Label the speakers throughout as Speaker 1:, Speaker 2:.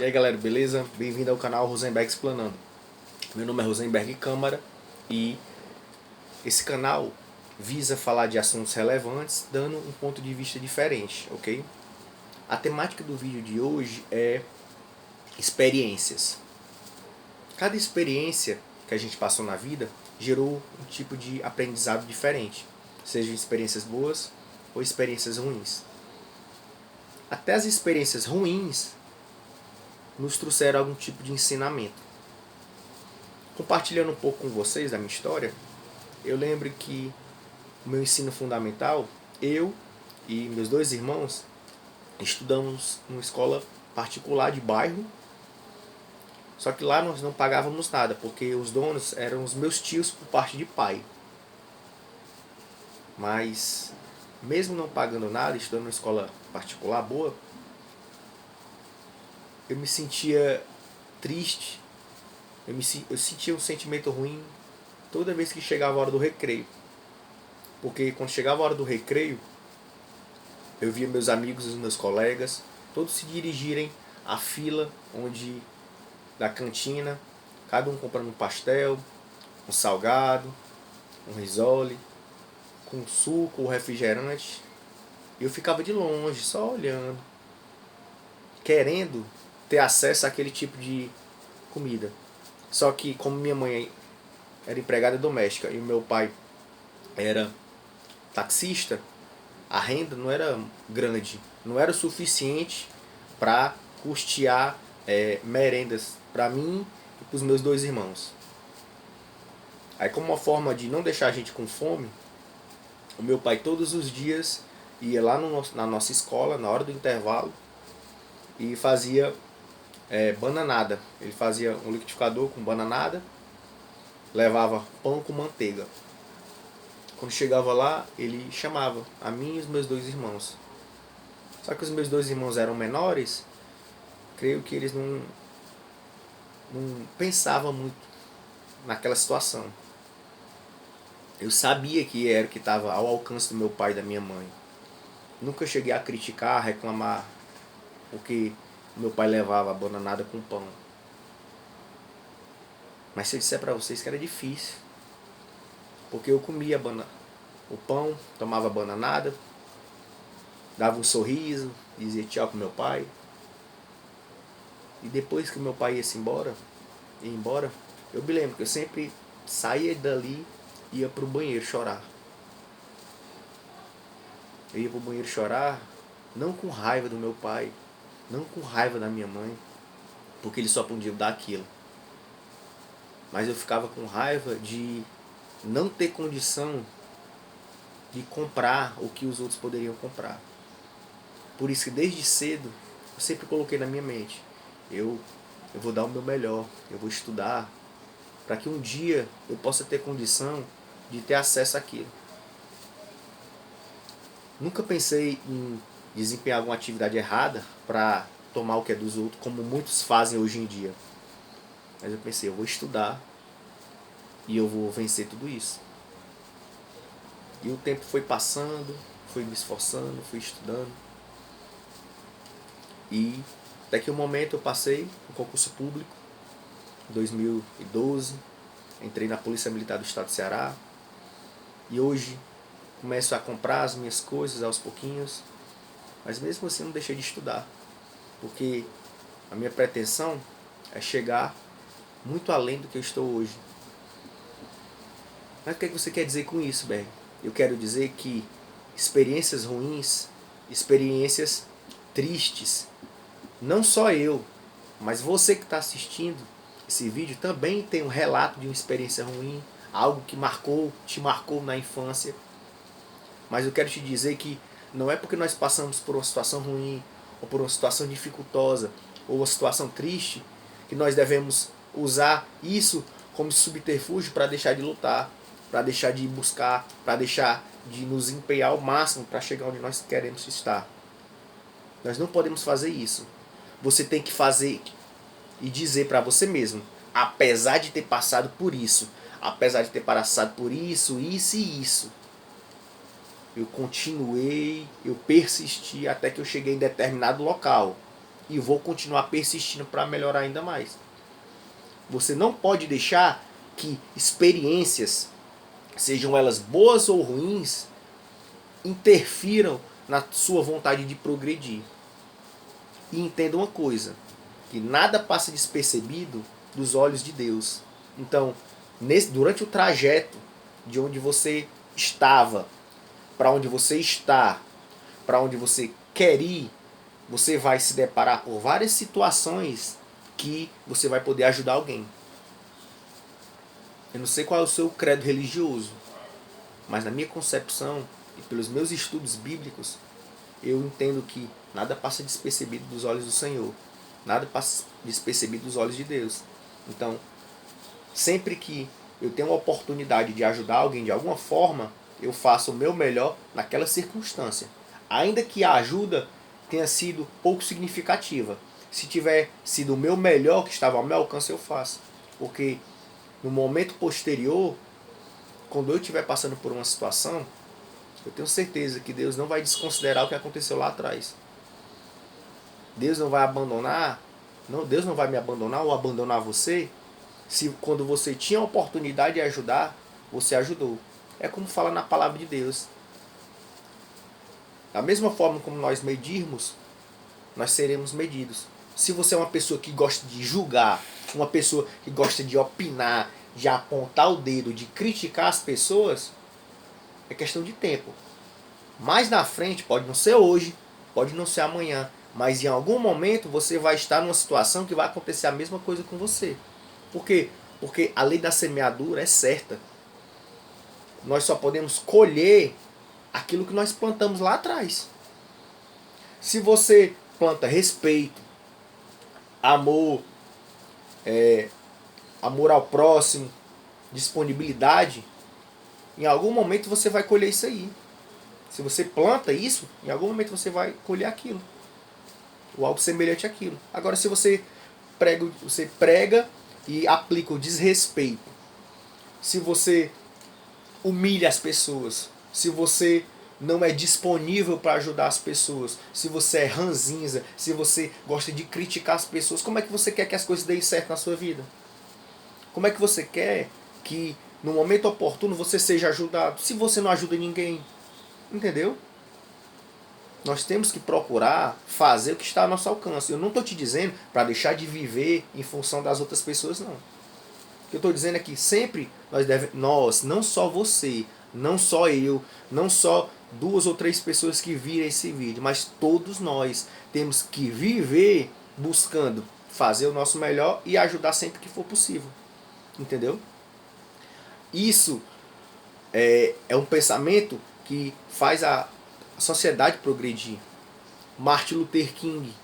Speaker 1: E aí galera, beleza? Bem-vindo ao canal Rosenberg Explanando. Meu nome é Rosenberg Câmara e esse canal visa falar de assuntos relevantes dando um ponto de vista diferente, ok? A temática do vídeo de hoje é experiências. Cada experiência que a gente passou na vida gerou um tipo de aprendizado diferente, sejam experiências boas ou experiências ruins. Até as experiências ruins nos trouxeram algum tipo de ensinamento. Compartilhando um pouco com vocês da minha história, eu lembro que o meu ensino fundamental, eu e meus dois irmãos estudamos numa escola particular de bairro, só que lá nós não pagávamos nada, porque os donos eram os meus tios por parte de pai. Mas, mesmo não pagando nada, estudando numa escola particular boa, eu me sentia triste, eu sentia um sentimento ruim toda vez que chegava a hora do recreio. Porque quando chegava a hora do recreio, eu via meus amigos e os meus colegas todos se dirigirem à fila onde da cantina, cada um comprando um pastel, um salgado, um risole, com suco ou refrigerante. E eu ficava de longe, só olhando, querendo ter acesso àquele tipo de comida. Só que como minha mãe era empregada doméstica e o meu pai era taxista, a renda não era grande, não era o suficiente para custear merendas para mim e para os meus dois irmãos. Aí, como uma forma de não deixar a gente com fome, o meu pai todos os dias ia lá na nossa escola, na hora do intervalo, e fazia bananada. Ele fazia um liquidificador com bananada, levava pão com manteiga. Quando chegava lá, ele chamava a mim e os meus dois irmãos. Só que os meus dois irmãos eram menores, creio que eles não pensavam muito naquela situação. Eu sabia que era o que estava ao alcance do meu pai e da minha mãe. Nunca cheguei a criticar, a reclamar, porque meu pai levava a bananada com pão. Mas se eu disser para vocês que era difícil, porque eu comia o pão, tomava bananada, dava um sorriso, dizia tchau pro meu pai. E depois que meu pai ia embora, eu me lembro que eu sempre saía dali e ia pro banheiro chorar. Eu ia pro banheiro chorar, não com raiva do meu pai, não com raiva da minha mãe, porque eles só podiam dar aquilo. Mas eu ficava com raiva de não ter condição de comprar o que os outros poderiam comprar. Por isso que desde cedo eu sempre coloquei na minha mente, eu vou dar o meu melhor, eu vou estudar, para que um dia eu possa ter condição de ter acesso àquilo. Nunca pensei em desempenhar alguma atividade errada para tomar o que é dos outros, como muitos fazem hoje em dia. Mas eu pensei, eu vou estudar e eu vou vencer tudo isso. E o tempo foi passando, fui me esforçando, fui estudando. E daqui a um momento eu passei no concurso público, em 2012, entrei na Polícia Militar do Estado do Ceará. E hoje começo a comprar as minhas coisas aos pouquinhos, mas mesmo assim não deixei de estudar, porque a minha pretensão é chegar muito além do que eu estou hoje. Mas o que você quer dizer com isso, Berg? Eu quero dizer que experiências ruins, experiências tristes, não só eu, mas você que está assistindo esse vídeo também tem um relato de uma experiência ruim, algo que te marcou na infância. Mas eu quero te dizer que não é porque nós passamos por uma situação ruim, ou por uma situação dificultosa, ou uma situação triste, que nós devemos usar isso como subterfúgio para deixar de lutar, para deixar de buscar, para deixar de nos empenhar ao máximo para chegar onde nós queremos estar. Nós não podemos fazer isso. Você tem que fazer e dizer para você mesmo, apesar de ter passado por isso, apesar de ter passado por isso, isso e isso, eu continuei, eu persisti até que eu cheguei em determinado local. e vou continuar persistindo para melhorar ainda mais. Você não pode deixar que experiências, sejam elas boas ou ruins, interfiram na sua vontade de progredir. E entenda uma coisa, que nada passa despercebido dos olhos de Deus. Então, durante o trajeto de onde você estava, para onde você está, para onde você quer ir, você vai se deparar por várias situações que você vai poder ajudar alguém. Eu não sei qual é o seu credo religioso, mas na minha concepção e pelos meus estudos bíblicos, eu entendo que nada passa despercebido dos olhos do Senhor. Nada passa despercebido dos olhos de Deus. Então, sempre que eu tenho a oportunidade de ajudar alguém de alguma forma, eu faço o meu melhor naquela circunstância. Ainda que a ajuda tenha sido pouco significativa. Se tiver sido o meu melhor que estava ao meu alcance, eu faço. Porque no momento posterior, quando eu estiver passando por uma situação, eu tenho certeza que Deus não vai desconsiderar o que aconteceu lá atrás. Deus não vai abandonar, Deus não vai me abandonar ou abandonar você, se quando você tinha a oportunidade de ajudar, você ajudou. É como fala na palavra de Deus. Da mesma forma como nós medirmos, nós seremos medidos. Se você é uma pessoa que gosta de julgar, uma pessoa que gosta de opinar, de apontar o dedo, de criticar as pessoas, é questão de tempo. Mais na frente, pode não ser hoje, pode não ser amanhã, mas em algum momento você vai estar numa situação que vai acontecer a mesma coisa com você. Por quê? Porque a lei da semeadura é certa. Nós só podemos colher aquilo que nós plantamos lá atrás. Se você planta respeito, amor, amor ao próximo, disponibilidade, em algum momento você vai colher isso aí. Se você planta isso, em algum momento você vai colher aquilo. Ou algo semelhante àquilo. Agora, se você prega e aplica o desrespeito, se você humilha as pessoas, se você não é disponível para ajudar as pessoas, se você é ranzinza, se você gosta de criticar as pessoas, como é que você quer que as coisas deem certo na sua vida? Como é que você quer que no momento oportuno você seja ajudado, se você não ajuda ninguém? Entendeu? Nós temos que procurar fazer o que está ao nosso alcance. Eu não estou te dizendo para deixar de viver em função das outras pessoas, não. O que eu estou dizendo é que sempre nós, não só você, não só eu, não só 2 ou 3 pessoas que viram esse vídeo, mas todos nós temos que viver buscando fazer o nosso melhor e ajudar sempre que for possível. Entendeu? Isso é um pensamento que faz a sociedade progredir. Martin Luther King.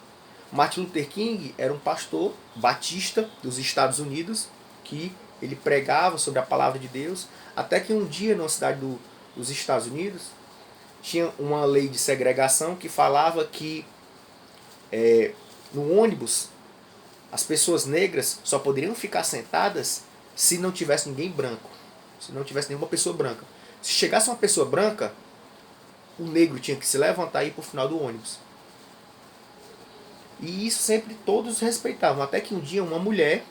Speaker 1: Martin Luther King era um pastor batista dos Estados Unidos que ele pregava sobre a palavra de Deus, até que um dia na cidade dos Estados Unidos tinha uma lei de segregação que falava que no ônibus as pessoas negras só poderiam ficar sentadas se não tivesse ninguém branco, se não tivesse nenhuma pessoa branca. Se chegasse uma pessoa branca, o negro tinha que se levantar e ir para o final do ônibus. E isso sempre todos respeitavam. Até que um dia uma mulher,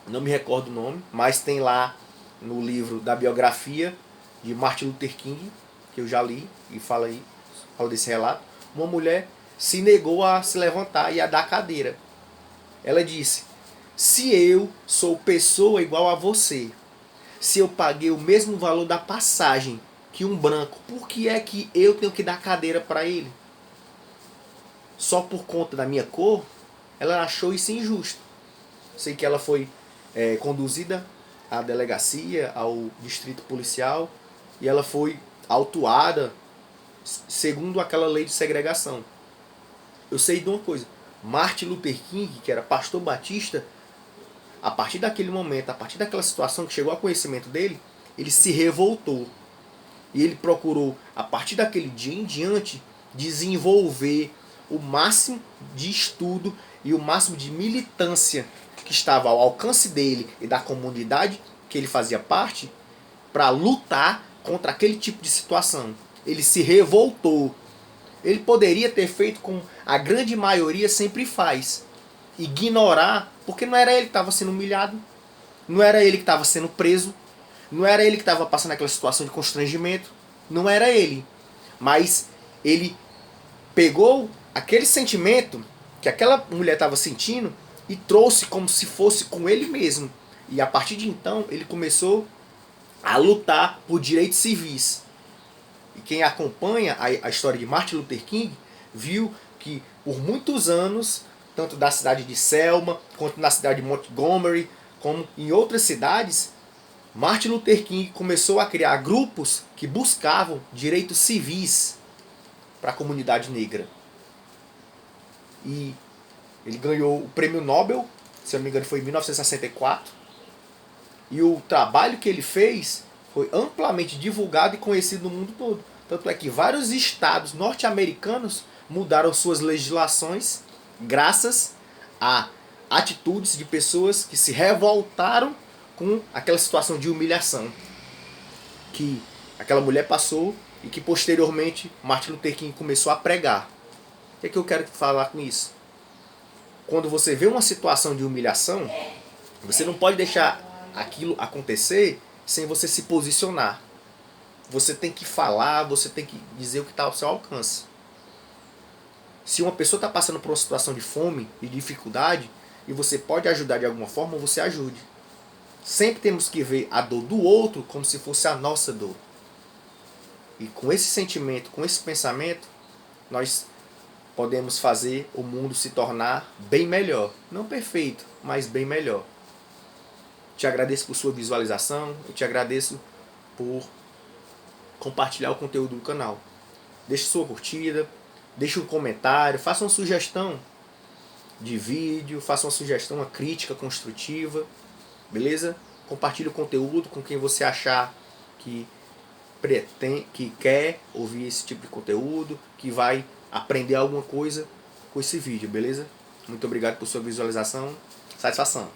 Speaker 1: não me recordo o nome, mas tem lá no livro da biografia de Martin Luther King, que eu já li e fala desse relato, uma mulher se negou a se levantar e a dar cadeira. Ela disse: se eu sou pessoa igual a você, se eu paguei o mesmo valor da passagem que um branco, por que é que eu tenho que dar cadeira para ele? Só por conta da minha cor? Ela achou isso injusto. Sei que ela foi conduzida à delegacia, ao distrito policial, e ela foi autuada segundo aquela lei de segregação. Eu sei de uma coisa: Martin Luther King, que era pastor batista, a partir daquele momento, a partir daquela situação que chegou ao conhecimento dele, ele se revoltou. E ele procurou, a partir daquele dia em diante, desenvolver o máximo de estudo e o máximo de militância que estava ao alcance dele e da comunidade que ele fazia parte, para lutar contra aquele tipo de situação. Ele se revoltou. Ele poderia ter feito como a grande maioria sempre faz. Ignorar, porque não era ele que estava sendo humilhado, não era ele que estava sendo preso, não era ele que estava passando aquela situação de constrangimento, não era ele. Mas ele pegou aquele sentimento que aquela mulher estava sentindo e trouxe como se fosse com ele mesmo. E a partir de então ele começou a lutar por direitos civis. E quem acompanha a história de Martin Luther King viu que por muitos anos, tanto da cidade de Selma, quanto na cidade de Montgomery, como em outras cidades, Martin Luther King começou a criar grupos que buscavam direitos civis para a comunidade negra. E ele ganhou o prêmio Nobel, se eu não me engano foi em 1964. E o trabalho que ele fez foi amplamente divulgado e conhecido no mundo todo. Tanto é que vários estados norte-americanos mudaram suas legislações graças a atitudes de pessoas que se revoltaram com aquela situação de humilhação que aquela mulher passou e que posteriormente Martin Luther King começou a pregar. O que é que eu quero falar com isso? Quando você vê uma situação de humilhação, você não pode deixar aquilo acontecer sem você se posicionar. Você tem que falar, você tem que dizer o que está ao seu alcance. Se uma pessoa está passando por uma situação de fome e dificuldade e você pode ajudar de alguma forma, você ajude. Sempre temos que ver a dor do outro como se fosse a nossa dor. E com esse sentimento, com esse pensamento, nós podemos fazer o mundo se tornar bem melhor. Não perfeito, mas bem melhor. Te agradeço por sua visualização, eu te agradeço por compartilhar o conteúdo do canal. Deixe sua curtida, deixe um comentário, faça uma sugestão de vídeo, faça uma sugestão, uma crítica construtiva, beleza? Compartilhe o conteúdo com quem você achar que quer ouvir esse tipo de conteúdo, que vai aprender alguma coisa com esse vídeo, beleza? Muito obrigado por sua visualização, satisfação!